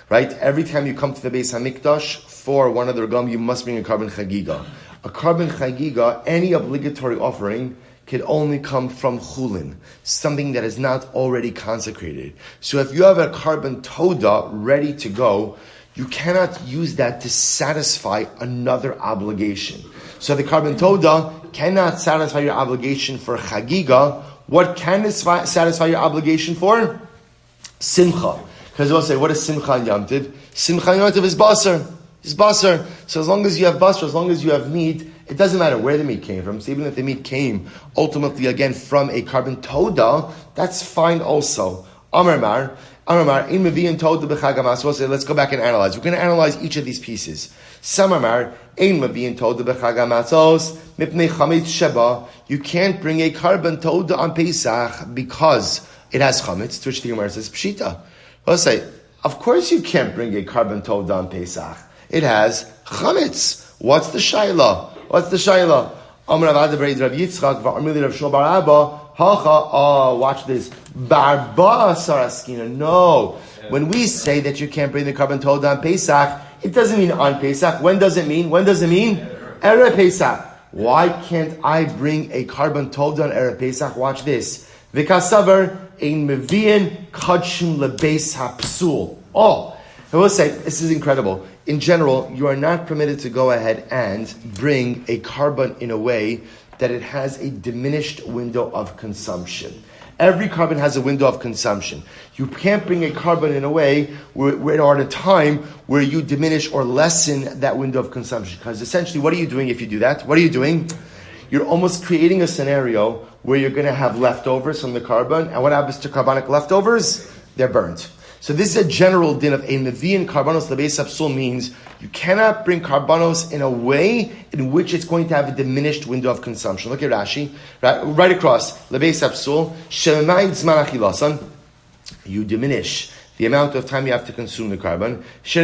Right? Every time you come to the Beis HaMikdash for one of the regalim, you must bring a carbon chagiga. A carbon chagiga, any obligatory offering, can only come from chulin, something that is not already consecrated. So if you have a carbon Todah ready to go, you cannot use that to satisfy another obligation. So the carbon Todah cannot satisfy your obligation for chagiga. What can satisfy your obligation for? Simcha. Because we'll say, what is Simcha and Yom Tiv? Simcha and Yom Tiv is basar. It's basar. So as long as you have basar, as long as you have meat, it doesn't matter where the meat came from. So even if the meat came ultimately again from a carbon Todah, that's fine also. Amar, in Mevi'in Todah b'chag hamas. We'll say, let's go back and analyze. We're going to analyze each of these pieces. Samamar, in Mevi'in Todah b'chag hamatzos, mipnei chametz sheba. You can't bring a carbon Todah on Pesach because it has chametz, to which the Gemara says, pshita. We'll say, of course you can't bring a carbon Todah on Pesach. It has chametz. What's the shayla? Amar Rav Adav Rav Yitzchak v'Amili Rav Shmuel bar Abba. Watch this. Barba saraskina. No. When we say that you can't bring the carbon Todah on Pesach, it doesn't mean on Pesach. When does it mean? Erev Pesach. Why can't I bring a carbon Todah on Erev Pesach? Watch this. V'kasavar ein mevi'in kadshim lebeis hapsul. I will say, this is incredible. In general, you are not permitted to go ahead and bring a carbon in a way that it has a diminished window of consumption. Every carbon has a window of consumption. You can't bring a carbon in a way or at a time where you diminish or lessen that window of consumption. Because essentially, what are you doing if you do that? What are you doing? You're almost creating a scenario where you're going to have leftovers from the carbon, and what happens to carbonic leftovers? They're burnt. So this is a general din of a Nevi'in karbanos lebeis hapsul means you cannot bring karbanos in a way in which it's going to have a diminished window of consumption. Look at Rashi, right across lebeis hapsul shemai zman achilasan. You diminish the amount of time you have to consume the carbon. So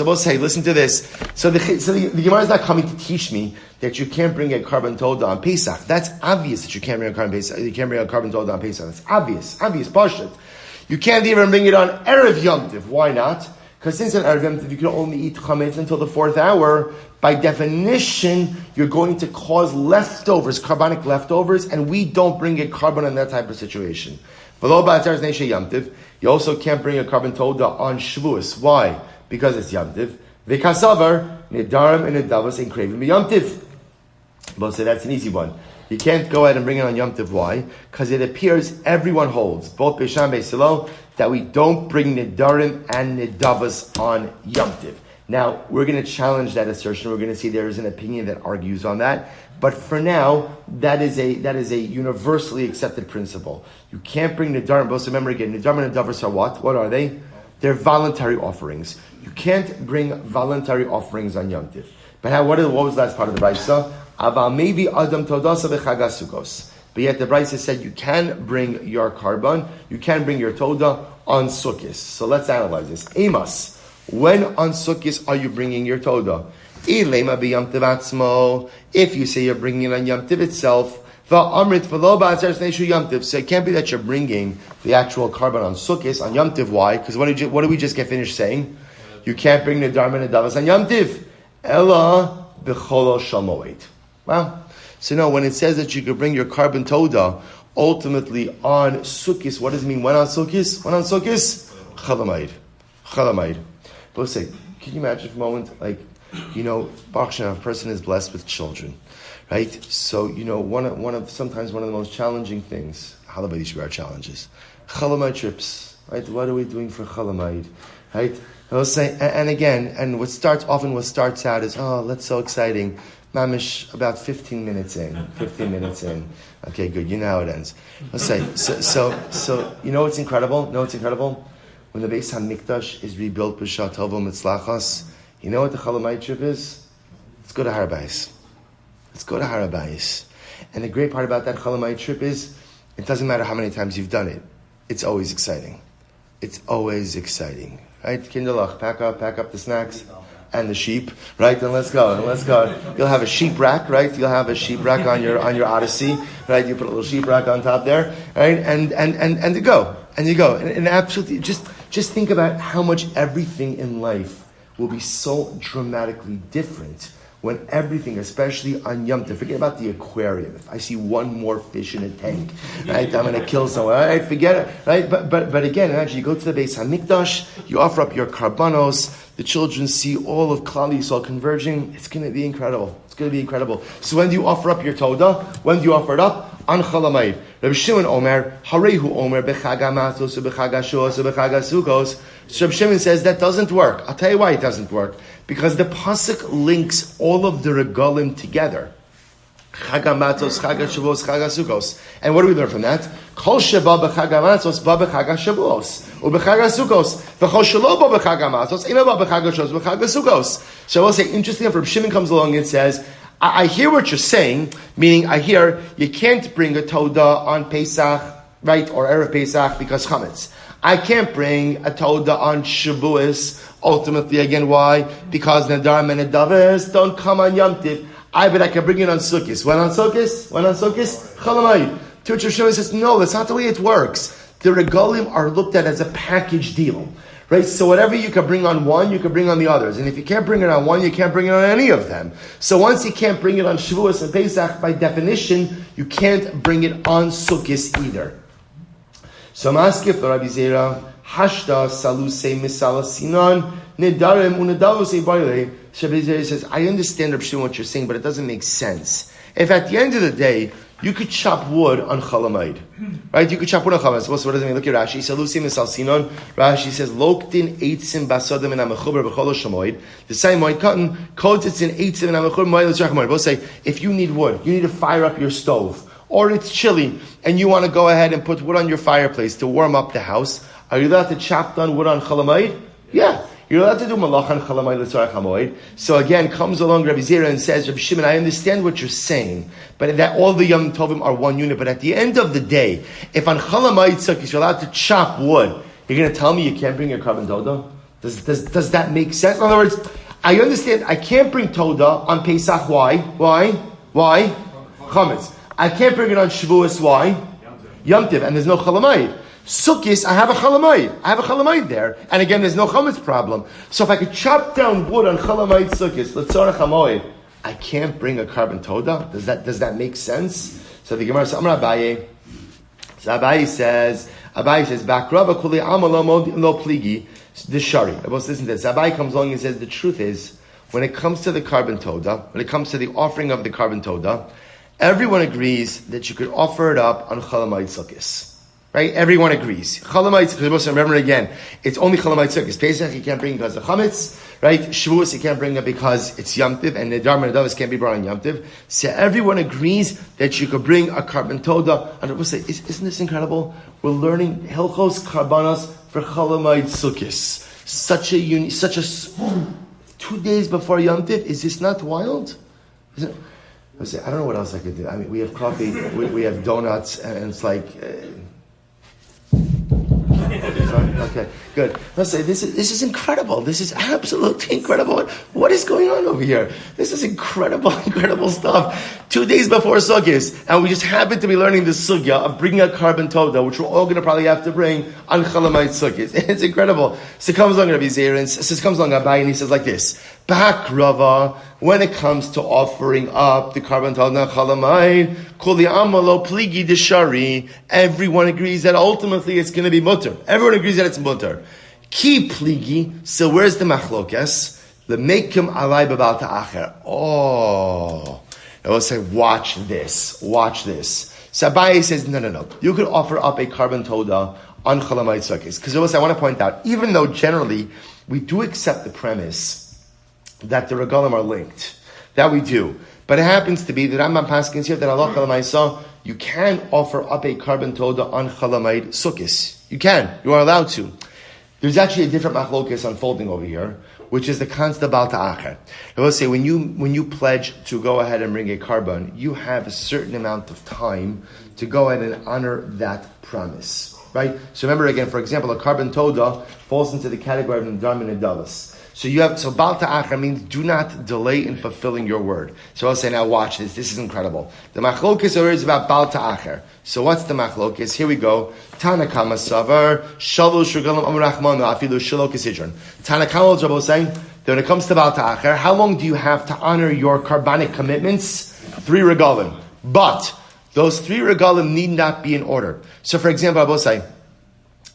we'll say, listen to this. So the Gemara is not coming to teach me that you can't bring a carbon Todah on Pesach. That's obvious that you can't bring a carbon Pesach. You can't bring a carbon Todah on Pesach. That's obvious, pashut. You can't even bring it on Erev Yom Tiv. Why not? Because since on Erev Yom Tiv you can only eat chametz until the 4th hour, by definition you're going to cause leftovers, carbonic leftovers, and we don't bring a carbon in that type of situation. You also can't bring a carbon Todah on Shavuos. Why? Because it's Yom Tiv. V'kasavar nedarim and nedavos and craving Yom Tiv. But say that's an easy one. You can't go ahead and bring it on Yom Tiv. Why? Because it appears everyone holds, both Beis Shammai and Beis Hillel, that we don't bring nedarim and nedavos on Yom Tiv. Now we're going to challenge that assertion. We're going to see there is an opinion that argues on that. But for now, that is a universally accepted principle. You can't bring nedarim. But remember again, nedarim and nedavos are what? What are they? They're voluntary offerings. You can't bring voluntary offerings on Yom Tiv. But what was the last part of the Beitzah? Aval maybe adam todasa v'chagasukos. But yet the Beitzah said you can bring your carbon, you can bring your Todah on Sukkot. So let's analyze this. Amos, when on Sukkot are you bringing your Todah? If you say you're bringing it on Yom Tiv itself, so it can't be that you're bringing the actual carbon on Sukkot on Yom Tiv. Why? Because what did we just get finished saying? You can't bring nedarim and nedavos on Yom Tiv. Ella b'chol shamoed. Wow. So now, when it says that you could bring your carbon toda ultimately on Sukkis, what does it mean? When on Sukkis? When on Sukkis? Chalamayid. Chalamayid. But let's say, can you imagine for a moment, Baruch Hashem, a person is blessed with children, right? So, sometimes one of the most challenging things, Halabayid should be our challenges, Chalamayid trips, right? What are we doing for Chalamayid, right? I'll say, and what starts out is, that's so exciting. Mamish, about 15 minutes in. Okay, good. You know how it ends. Let's say, so you know what's incredible? When the Beis HaMikdash is rebuilt b'Shah Tova Mitzlachas, you know what the Chalamayid trip is? Let's go to Har Bayis. And the great part about that Chalamayid trip is, it doesn't matter how many times you've done it. It's always exciting. Right? Kinderlach, pack up the snacks and the sheep, right? And let's go. You'll have a sheep rack, right? You'll have a sheep rack on your Odyssey, right? You put a little sheep rack on top there, right? And you go. And absolutely, just think about how much everything in life will be so dramatically different when everything, especially on Yom Tov, forget about the aquarium. If I see one more fish in a tank, right, I'm going to kill someone. Right, forget it. Right, but again, imagine you go to the Beis HaMikdash, you offer up your karbanos, the children see all of Klal Yisrael converging. It's going to be incredible. So when do you offer up your Toda? When do you offer it up? On Chalamayid. Rabbi Shimon Omer, Harehu Omer, Bechag HaMatzos, Bechag HaShuos, Bechag HaSukkos. So Rabbi Shimon says that doesn't work. I'll tell you why it doesn't work. Because the pasuk links all of the regalim together. Chag HaMatzos, Chag HaShavuos, Chag HaSukkos. And what do we learn from that? Kol sheba b'chag HaMatzos, ba b'chag HaShavuos, u'b'chag HaSukkos. V'chol shelo ba b'chag HaMatzos, ina ba b'chag HaShavuos, b'chag HaSukkos. So I will say, interesting, if Rabbi Shimon comes along and says, I hear what you're saying, meaning I hear you can't bring a Toda on Pesach, right, or Erev Pesach because Chametz. I can't bring a Toda on Shavuos, ultimately, again, why? Because Nadarim and Nedavis don't come on Yom Tiv. But I can bring it on Sukkis. When on Sukkis? Chalamayid. To which Rav says, no, that's not the way it works. The regalim are looked at as a package deal. Right? So whatever you can bring on one, you can bring on the others. And if you can't bring it on one, you can't bring it on any of them. So once you can't bring it on Shavuos and Pesach, by definition, you can't bring it on Sukkis either. So Maskif Rabbi Zera, Hashta Saluse Misala Sinan, Nedarim Unadavose Baile. Rabbi Zera says, I understand Rabbi Shimon what you're saying, but it doesn't make sense. If at the end of the day, you could chop wood on Chalamayid. Right? You could chop wood on Chalamayid. So what does it mean? Look at Rashi. Salusim Misal Sinan. Rashi says, Loktin Eitzim Basadim and Amechuber B'chol Shamoid. The same Moed Cotton, codes it's in Eitzim and Amechuber Moed L'Shachmoid. Both say, if you need wood, you need to fire up your stove, or it's chilly, and you want to go ahead and put wood on your fireplace to warm up the house, are you allowed to chop down wood on Chalamayid? Yeah. You're allowed to do malach on Chalamayid l'tzarech hamoed. So again, comes along Rabbi Zera and says, Rabbi Shimon, I understand what you're saying, but that all the Yom Tovim are one unit. But at the end of the day, if on Chalamayid Sukkot you're allowed to chop wood, you're going to tell me you can't bring your carbon Toda? Does that make sense? In other words, I understand I can't bring Toda on Pesach. Why? Chametz. I can't bring it on Shavuos. Why? Yom Tiv, and there's no Chalamayid. Sukkis, I have a Chalamayid there. And again, there's no Chametz problem. So if I could chop down wood on Chalamayid Sukkis, L'tzorech HaMoed, I can't bring a carbon Toda? Does that make sense? So the Gemara says, Amar Abaye. So Abaye says, Bakrava Kuli Amalo Lo Pligi, the Shari. Listen to this. Abaye comes along and says, the truth is, when it comes to the carbon Toda, when it comes to the offering of the carbon Toda, everyone agrees that you could offer it up on Chalamayid Sukkis. Right? Everyone agrees. Chalamayid, remember again, it's only Chalamayid Sukkos. Pesach you can't bring because of Chametz, right? Shavuos you can't bring it because it's Yom Tiv, and Nedar and Nedavis can't be brought on Yom Tiv. So everyone agrees that you could bring a carbon Toda. And we'll say, isn't this incredible? We're learning Hilchos Karbanos for Chalamayid Sukkos. Such a 2 days before Yom Tiv. Is this not wild? I don't know what else I could do. I mean, we have coffee, we have donuts, and it's like. Okay, good. Let's say this is incredible. This is absolutely incredible. What is going on over here? This is incredible stuff. 2 days before Sukkot, and we just happen to be learning the sugya of bringing a carbon Toda, which we're all going to probably have to bring on Chalamayid Sukkot. It's incredible. So comes along Rabbi Zera, and comes along Abaye, and he says like this: Bakrava, when it comes to offering up the carbon toda chalamayid, kuli amalo pligi deshari, everyone agrees that ultimately it's going to be mutter. Everyone agrees that it's mutter. Ki pligi, so where's the machlokas? Lemekim alai b'bal ta'acher. Oh, I will say, watch this. So Abaye says, no. You could offer up a carbon toda on chalamayid sukkis. Because I want to point out, even though generally we do accept the premise that the regalim are linked, that we do, but it happens to be that Rambam Paskins here that Allah chalamayid, you can offer up a carbon toda on chalamayid sukkis. You are allowed to. There's actually a different machlokas unfolding over here, which is the concept of Bal Ta'acher. I will say, when you pledge to go ahead and bring a carbon, you have a certain amount of time to go ahead and honor that promise, right? So remember again, for example, a carbon toda falls into the category of Nidam and Nidalas. So Bal Ta'acher means do not delay in fulfilling your word. So I'll say, now watch this. This is incredible. The machlokas is about Bal Ta'acher. So what's the machlokas? Here we go. Tanakama savar shalosh regalim amrachmanu afilu shelo kisidron. Tanakama Rabbi saying that when it comes to Bal Ta'acher, how long do you have to honor your carbonic commitments? 3 regalim. But those 3 regalim need not be in order. So for example, Rabbi saying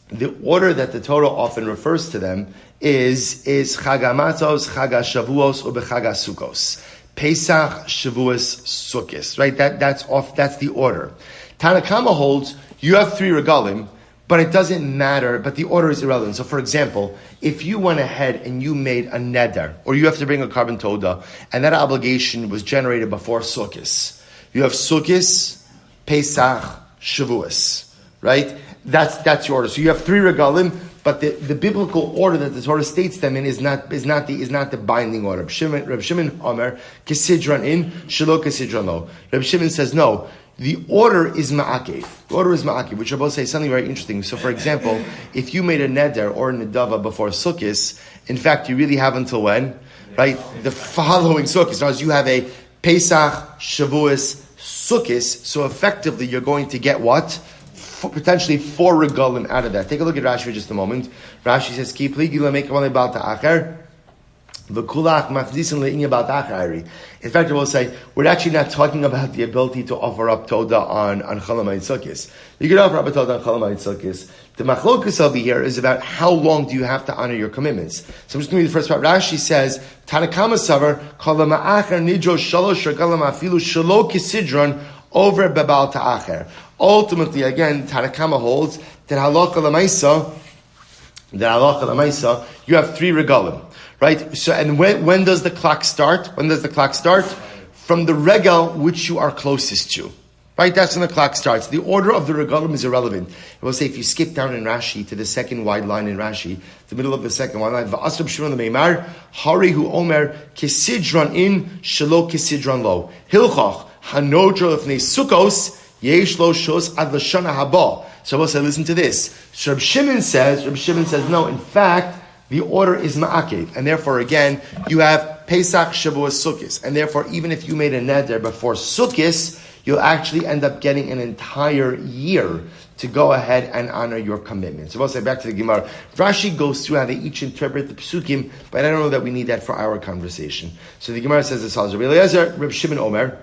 the order that the Torah often refers to them is Chag HaMatzos, Chag HaShavuos, or Chag HaSukkos. Pesach, Shavuos, Sukkos. Right? That's the order. Tanakama holds you have 3 regalim, but it doesn't matter, but the order is irrelevant. So for example, if you went ahead and you made a neder, or you have to bring a carbon toda, and that obligation was generated before Sukkos, you have Sukkos, Pesach, Shavuos. Right? That's your order. So you have 3 regalim, but the biblical order that the Torah states them in is not the binding order. Reb Shimon Omer Kisidron in Shelo Kisidron lo. Reb Shimon says no. The order is ma'akev. The order is ma'akev, which I both say something very interesting. So, for example, if you made a neder or a nedava before Sukkos, in fact, you really have until when, right? The following Sukkos. Now, you have a Pesach, Shavuos, Sukkos. So, effectively, you're going to get what? Potentially 4 regalim out of that. Take a look at Rashi for just a moment. Rashi says, "Ki pligi lamekavale bal ta'acher, v'kulach mafdisin le'inya bal ta'acher." In fact, I will say we're actually not talking about the ability to offer up toda on chalamayid sukkos. You can offer up a toda on chalamayid sukkos. The machlokus over here is about how long do you have to honor your commitments. So I'm just going to read the first part. Rashi says, "Tanakama savar kol ma'acher nidro shalosh regalim afilu shelo kisidron over bebal ta'acher." Ultimately, again, Tanakama holds that halacha l'maisa, you have 3 regalim, right? So, and when does the clock start? When does the clock start? From the regal which you are closest to, right? That's when the clock starts. The order of the regalim is irrelevant. I will say, if you skip down in Rashi to the second wide line in Rashi, the middle of the second wide line, va'asrab shimon l'meimar, hari hu omer kisidron in shelo kisidron lo hilchach hanodro lefnei sukkos. Yesh lo shos ad l'shana haba. So we'll say, listen to this. So Reb Shimon says, no, in fact, the order is ma'akev. And therefore, again, you have Pesach, Shavuos, Sukkos. And therefore, even if you made a neder before Sukkos, you'll actually end up getting an entire year to go ahead and honor your commitment. So we'll say, back to the Gemara. Rashi goes through how they each interpret the Pesukim, but I don't know that we need that for our conversation. So the Gemara says this, Reb Shimon Omer,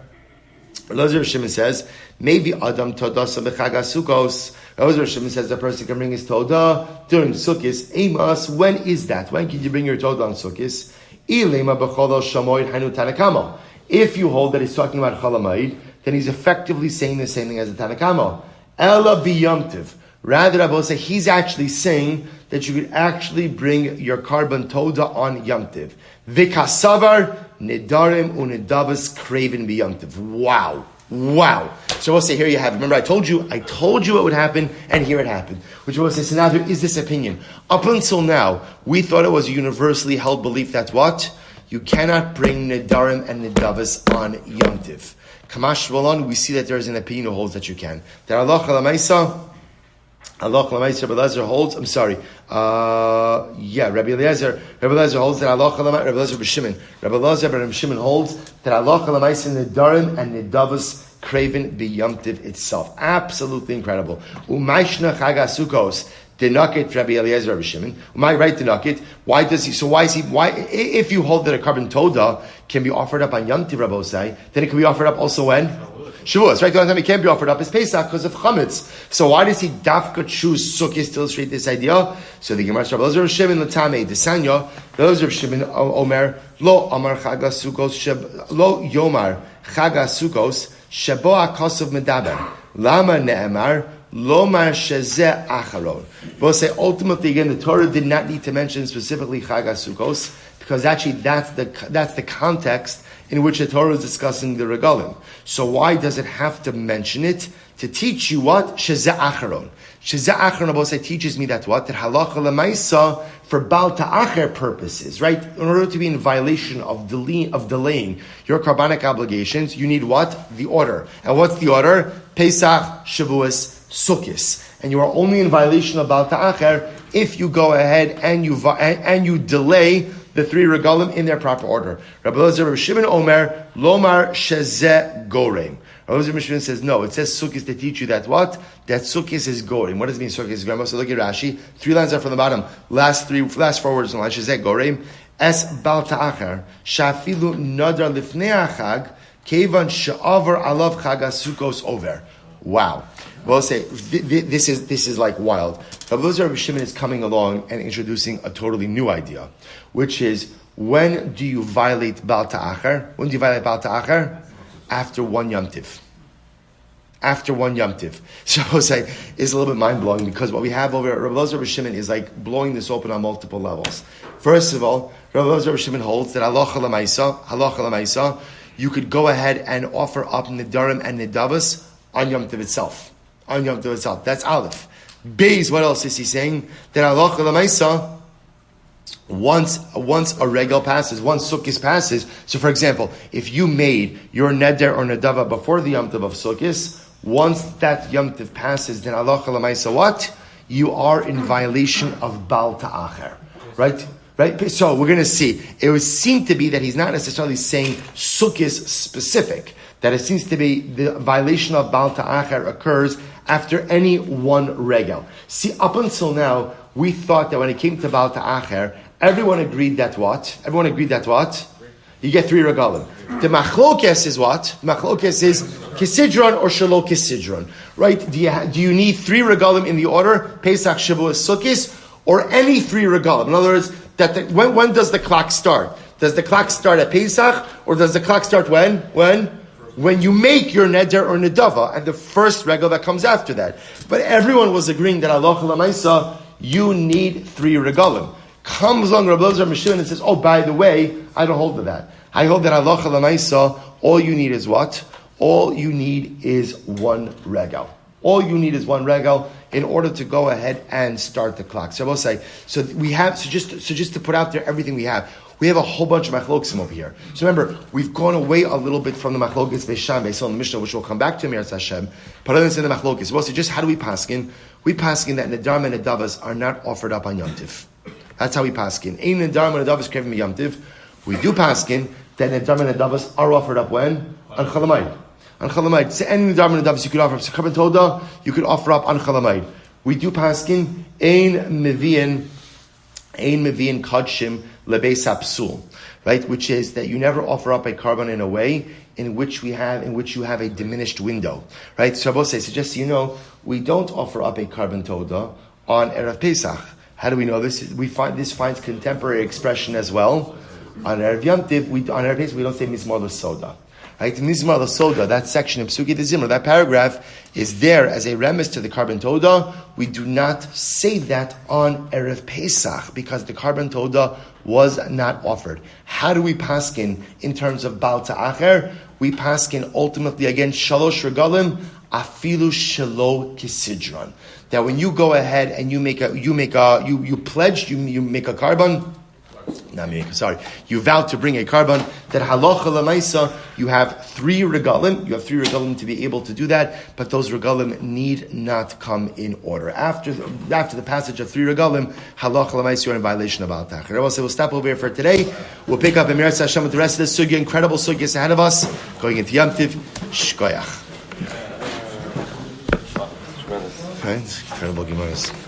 Reb Shimon says, maybe Adam Todasa b'Chag HaSukkos. Reb Shimon says the person can bring his Todah during Sukkos. Amos, when is that? When can you bring your Todah on Sukkos? Ilema b'Cholol Shamoid Hanu Tanakama. If you hold that he's talking about Chalamayid, then he's effectively saying the same thing as the Tanakama. Ela b'Yomtiv. Rather, Rabbi say he's actually saying that you could actually bring your carbon Todah on Yomtiv. V'kasavar Nidarim unidabas craven b'yomtiv. Wow. So we'll say, here you have it. Remember, I told you what would happen, and here it happened. Which we'll say, so now there is this opinion. Up until now, we thought it was a universally held belief that what? You cannot bring Nidarim and Nidavas on Yomtiv. Kamash Valon, we see that there is an opinion who holds that you can. That Allah Chalamaisa, Rabbi Eliezer holds, Rabbi Eliezer holds that Allah Rabbi Eliezer B'Shimon. Rabbi Eliezer B'Shimon holds that Allah Chalamaisa Nidarim and Nidavas craven b'yomtiv itself. Absolutely incredible. Umayshna Chag HaSukkos Denakit Rabbi Eliezer Rabbi Shimon. Am I right? Denakit. Why does he? So why is he? Why if you hold that a carbon toda can be offered up on Yom Tov Rabbosai, then it can be offered up also when Shavuos, right? The only time it can't be offered up is Pesach because of Chametz. So why does he dafka choose Sukkot to illustrate this idea? So the Gemara says, "Rabbi Shimon l'tamei desanya." Rabbi Shimon Omer lo Amar Chaga Sukkos lo Yomar Chaga Sukkos Shebo HaKosov Medaber Lama Ne'emar Lomar Shezeh Acharon. We'll say ultimately again, the Torah did not need to mention specifically Chag HaSukkos because actually that's the context in which the Torah is discussing the regalim. So why does it have to mention it? To teach you what? Shezeh Acharon. Shezeh Acharon, Abba say, teaches me that what? That halacha lemaisa for Baal Ta'acher purposes, right? In order to be in violation of delaying your carbonic obligations, you need what? The order. And what's the order? Pesach, Shavuos, Sukkos. And you are only in violation of Baal Ta'acher if you go ahead and you delay the three regalim in their proper order. Rabbi Eliezer Rabbi Shimon Omer Lomar Shezeh Gorem. Rabbi Eliezer Rabbi Shimon says no. It says Sukkos to teach you that what? That Sukkos is Gorem. What does it mean Sukkos is Gorem? So look at Rashi. 3 lines up from the bottom. Last 4 words in the line. Shezeh Gorem. Es Baal Ta'acher Shafilu Nadar Lifnei Achag Kevan She'avar Alav Chag HaSukkos Over. Wow. Well, say this is like wild. Rabbi Eliezer Rabbi Shimon is coming along and introducing a totally new idea, which is when do you violate Baal Ta'acher? When do you violate Baal Ta'acher? After one Yom Tiv. After one Yom Tiv. So I say it's a little bit mind blowing because what we have over Rabbi Eliezer Rabbi Shimon is like blowing this open on multiple levels. First of all, Rabbi Eliezer Rabbi Shimon holds that halacha l'maisa, you could go ahead and offer up nedarim and nedavas on Yom Tov itself. On Yom Tov itself. That's Aleph. Beis, what else is he saying? That halacha l'maisa, once a regal passes, once Sukkos passes. So, for example, if you made your neder or nedava before the Yom Tov of Sukkos, once that Yom Tov passes, then halacha l'maisa, what? You are in violation of Baal Ta'acher, right? Right. So we're going to see. It would seem to be that he's not necessarily saying Sukkos specific. That it seems to be the violation of Baal Ta'acher occurs after any one regel. See, up until now, we thought that when it came to Baal Ta'acher, everyone agreed that what? You get 3 regalim. The machlokes is what? The machlokes is kisidron or shelo kisidron. Right? Do you need 3 regalim in the order? Pesach, Shavuos, Sukkos, or any 3 regalim? In other words, when does the clock start? Does the clock start at Pesach, or does the clock start when? When you make your neder or nedava, and the first regal that comes after that. But everyone was agreeing that halacha l'maisa, you need 3 regalim. Comes along Rabbi Eliezer Rabbi Shimon and says, oh, by the way, I don't hold to that. I hold that halacha l'maisa, all you need is what? All you need is 1 regal. All you need is 1 regal in order to go ahead and start the clock. So I will say, just to put out there everything we have a whole bunch of machloksim over here. So remember, we've gone away a little bit from the machlokis Beisham, Beisol, and the Mishnah, which we'll come back to, Meretz Hashem. But other than the machlokis, we'll say just how do we paskin? We paskin that nedarim and nedavas are not offered up on Yom Tiv. That's how we paskin. Ein nedarim and nedavas krevim Yom Tiv. We do paskin that nedarim and nedavas are offered up when? On Chalamayid. On Chalamayid. So any nedarim and nedavas you could offer up. So Karban Toda, you could offer up on Chalamayid. We do paskin ein mevian kadshim lebeis hapsul, right? Which is that you never offer up a carbon in a way in which you have a diminished window, right? So I will say, so just so you know, we don't offer up a carbon toda on Erev Pesach. How do we know this? We find this finds contemporary expression as well. On Erev Yom Tiv, on Erev Pesach, we don't say Mizmor L'Soda. Right? Mizmor L'Soda, that section of Psuki D'Zimra, that paragraph is there as a remiss to the carbon toda. We do not say that on Erev Pesach because the carbon toda was not offered. How do we paskin in terms of Baal Ta'acher? We paskin ultimately again shalosh regalim afilu shelo kisidron. That when you go ahead and you make a carbon. You vow to bring a carbon that halacha l'maisa, you have 3 regalim. You have 3 regalim to be able to do that, but those regalim need not come in order. After the passage of 3 regalim, halacha l'maisa, you're in violation of Baal Ta'acher. We'll stop over here for today. We'll pick up in Meretz Hashem with the rest of the sugya, incredible sugyas ahead of us, going into Yom Tiv. Shkoyach. Incredible gemaras.